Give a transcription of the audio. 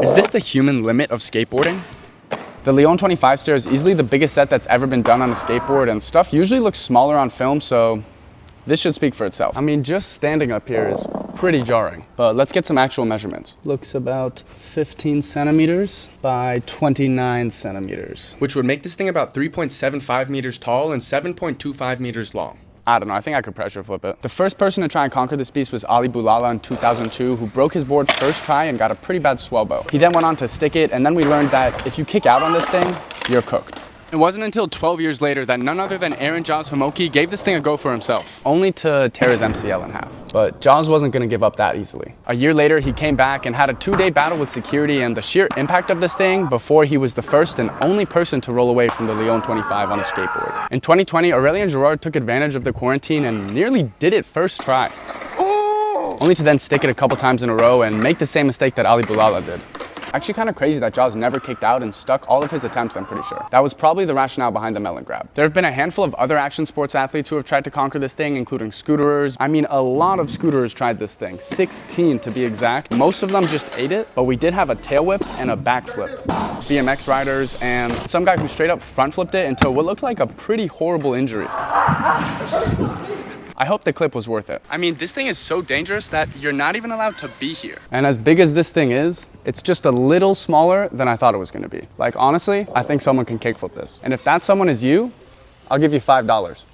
Is this the human limit of skateboarding? The Lyon 25 stair is easily the biggest set that's ever been done on a skateboard, and stuff usually looks smaller on film, so this should speak for itself. I mean, just standing up here is pretty jarring, but let's get some actual measurements. Looks about 15 centimeters by 29 centimeters. Which would make this thing about 3.75 meters tall and 7.25 meters long. I don't know, I think I could pressure flip it. The first person to try and conquer this beast was Bulala in 2002, who broke his board first try and got a pretty bad swell. He then went on to stick it, and then we learned that if you kick out on this thing, you're cooked. It wasn't until 12 years later that none other than Jaws gave this thing a go for himself, only to tear his MCL in half. But Jaws wasn't gonna give up that easily. A year later, he came back and had a 2-day battle with security, and the sheer impact of this thing before he was the first and only person to roll away from the Lyon 25 on a skateboard. In 2020, Aurélien Girard took advantage of the quarantine and nearly did it first try, only to then stick it a couple times in a row and make the same mistake that Bulala did. Actually kind of crazy that Jaws never kicked out and stuck all of his attempts, I'm pretty sure. That was probably the rationale behind the melon grab. There have been a handful of other action sports athletes who have tried to conquer this thing, including scooterers. I mean, a lot of scooterers tried this thing, 16 to be exact. Most of them just ate it, but we did have a tail whip and a backflip. BMX riders and some guy who straight up front flipped it into what looked like a pretty horrible injury. I hope the clip was worth it. I mean, this thing is so dangerous that you're not even allowed to be here. And as big as this thing is, it's just a little smaller than I thought it was gonna be. Like, honestly, I think someone can kickflip this. And if that someone is you, I'll give you $5.